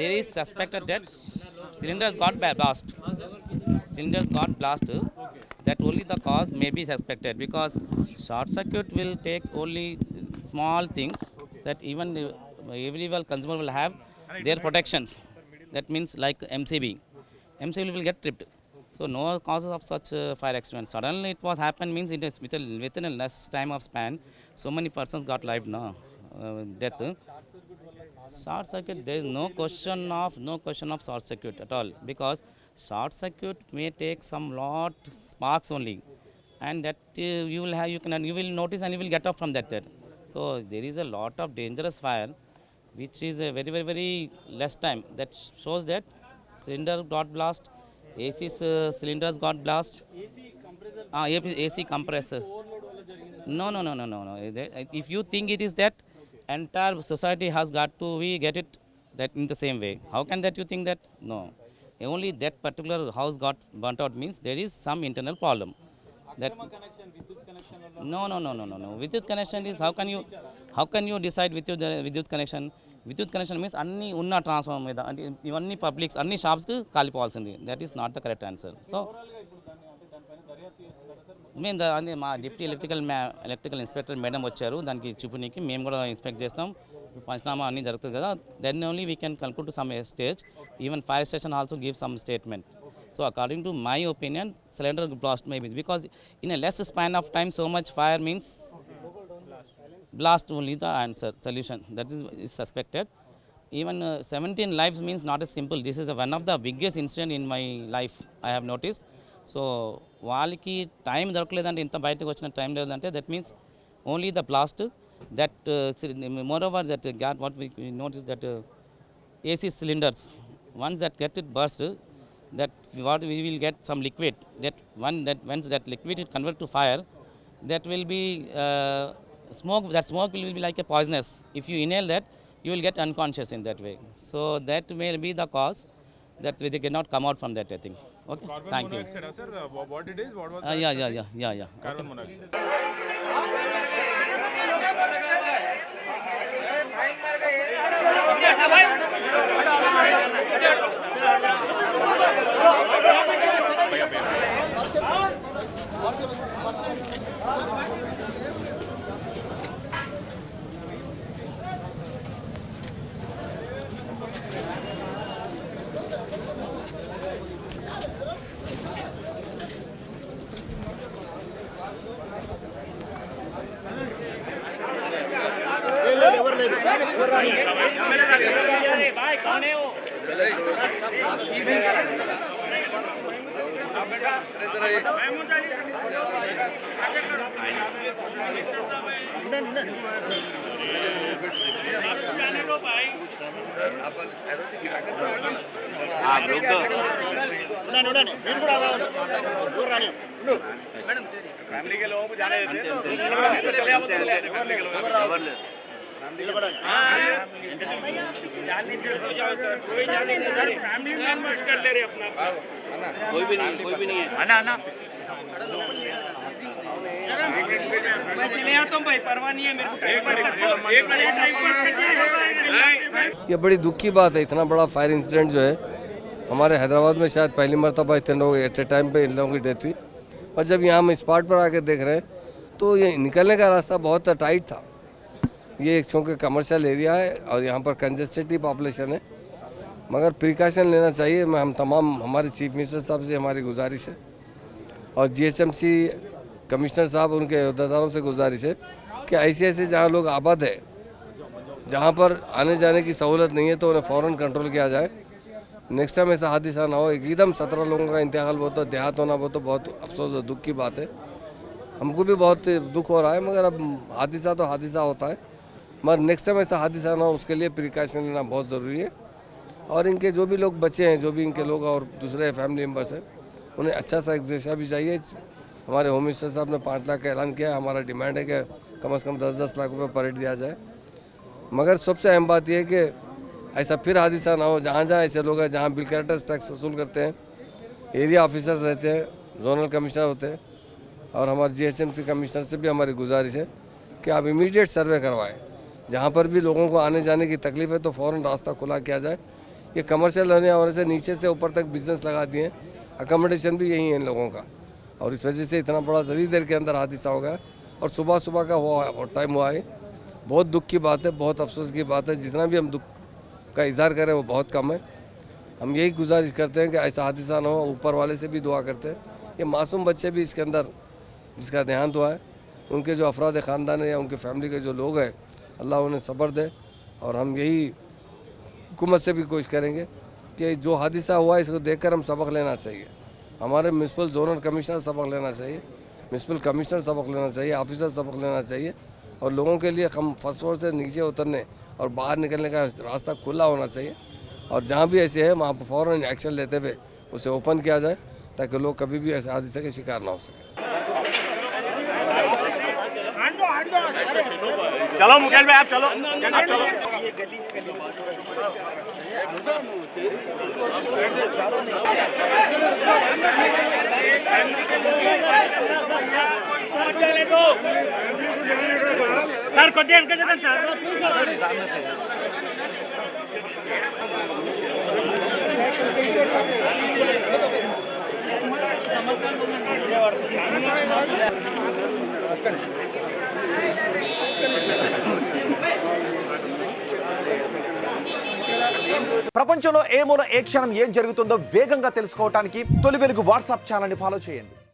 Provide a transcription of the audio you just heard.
there is suspected that cylinders got blast. Cylinders got blast. That only the cause may be suspected because short circuit will take only small things that even every well consumer will have their protections. That means like MCB. MCB will get tripped. So no causes of such fire accident. Suddenly it was happened means it is within a less time of span. So many persons got life no death. Short circuit, there is no question of short circuit at all because short circuit may take some lot sparks only, and that you will notice and you will get off from that. So there is a lot of dangerous fire, which is a very less time. That shows that cylinder got blast, AC cylinders got blast. AC compressor. No. If you think it is that entire society has got to we get it that in the same way. How can that you think that? No. Only that particular house got burnt out means there is some internal problem. That no. Vidyut connection is how can you decide vidyut connection? Vidyut connection means అన్ని ఉన్న transformer మీద అంటే ఇవన్నీ publics అన్ని షాప్స్కి కాలిపోవాల్సింది. That is not the correct answer. So మేము అదే మా డిప్యూటీ ఎలక్ట్రికల్ ఇన్స్పెక్టర్ మేడం వచ్చారు దానికి చూపునికి. మేము కూడా ఇన్స్పెక్ట్ చేస్తాం, పంచనామా అన్నీ జరుగుతుంది కదా. Then only we can conclude to some stage. Even fire station also give some statement. So according to my opinion, cylinder blast may be because in a less span of time, so much fire means blast only the answer solution. That is suspected. Even 17 lives means not as simple. This is one of the biggest incident in my life I have noticed. So వాళ్ళకి time దొరకలేదంటే ఇంత బయటకు వచ్చిన time లేదంటే that means only the blast that moreover that got what we notice that AC cylinders once that get it burst, that what we will get some liquid that once that liquid is convert to fire, that will be smoke. That smoke will be like a poisonous. If you inhale that, you will get unconscious in that way. So that may be the cause that they cannot come out from that, I think. Okay, Carbon thank you. monoxide, sir. What it is? What was Yeah. carbon monoxide? Family के लोगों को जाने देते कोई भी नहीं है ना मैं चले आता हूँ भाई, परवाह नहीं है मेरे को। एक मिनट टाइम पास कर। ये बड़ी दुख की बात है, इतना बड़ा फायर इंसिडेंट जो है हमारे हैदराबाद में शायद पहली मरतबा इतने लोग एट ए टाइम पे इन लोगों की डेथ हुई। और जब यहाँ हम स्पॉट पर आके देख रहे हैं तो ये निकलने का रास्ता बहुत टाइट था। ये क्योंकि कमर्शियल एरिया है और यहाँ पर कंजेस्टेड पॉपुलेशन है, मगर प्रिकॉशन लेना चाहिए। मैं हम तमाम हमारे चीफ मिनिस्टर साहब से हमारी गुजारिश है और GHMC कमिश्नर साहब उनके अहदेदारों से गुजारिश है कि ऐसे जहाँ लोग आबाद है, जहाँ पर आने जाने की सहूलत नहीं है, तो उन्हें फ़ौरन कंट्रोल किया जाए। नेक्स्ट टाइम ऐसा हादसा ना हो। एकदम 17 लोगों का इंतकाल हो तो देहात होना वो तो बहुत अफसोस और दुख की बात है। हमको भी बहुत दुख हो रहा है, मगर अब हादसा तो हादसा होता है, मगर नेक्स्ट टाइम ऐसा हादसा ना हो उसके लिए प्रिकॉशन लेना बहुत ज़रूरी है। और इनके जो भी लोग बचे हैं, जो भी इनके लोग और दूसरे फैमिली मेम्बर्स हैं, उन्हें अच्छा सा एक दिशा भी चाहिए। हमारे होम मिनिस्टर साहब ने 5 लाख का ऐलान किया है। हमारा डिमांड है कि कम से कम 10-10 लाख रुपये पर हेड दिया जाए। मगर सबसे अहम बात यह है कि ऐसा फिर हादसा ना हो। जहाँ जहाँ ऐसे लोग हैं जहाँ बिल कलेक्टर्स टैक्स वसूल करते हैं, एरिया ऑफिसर्स रहते हैं, जोनल कमिश्नर होते हैं, और हमारे GHMC कमिश्नर से भी हमारी गुजारिश है कि आप इमीडिएट सर्वे करवाएं। जहाँ पर भी लोगों को आने जाने की तकलीफ़ है तो फ़ौरन रास्ता खुला किया जाए। ये कमर्शियल होने से नीचे से ऊपर तक बिजनेस लगा दिए हैं, अकोमोडेशन भी यही है इन लोगों का, और इस वजह से इतना बड़ा जल्दी देर के अंदर हादसा हो गया और सुबह सुबह का टाइम हुआ है। बहुत दुख की बात है, बहुत अफसोस की बात है। जितना भी हम दुख का इजहार करें वो बहुत कम है। हम यही गुजारिश करते हैं कि ऐसा हादसा ना हो, ऊपर वाले से भी दुआ करते हैं। ये मासूम बच्चे भी इसके अंदर जिसका देहांत हुआ है, उनके जो अफराद ख़ानदान है या उनके फैमिली के जो लोग हैं, अल्लाह उन्हें सब्र दे। और हम यही हुकूमत से भी कोशिश करेंगे कि जो हादसा हुआ है इसको देखकर हम सबक लेना चाहिए। हमारे म्यूनसिपल जोनल कमिश्नर सबक लेना चाहिए, म्यूनसिपल कमिश्नर सबक लेना चाहिए, ऑफिसर सबक लेना चाहिए, और लोगों के लिए हम फर्स्ट फ्लोर से नीचे उतरने और बाहर निकलने का रास्ता खुला होना चाहिए। और जहाँ भी ऐसे है वहाँ पर फ़ौरन एक्शन लेते हुए उसे ओपन किया जाए ताकि लोग कभी भी ऐसे हादसे के शिकार ना हो सके। चलो मुकेश भाई आप चलो, आप चलो। सर को देन के सर ప్రపంచంలో ఏ మూల ఏ క్షణం ఏం జరుగుతుందో వేగంగా తెలుసుకోవడానికి తొలి వెలుగు వాట్సాప్ ఛానల్ని ఫాలో చేయండి.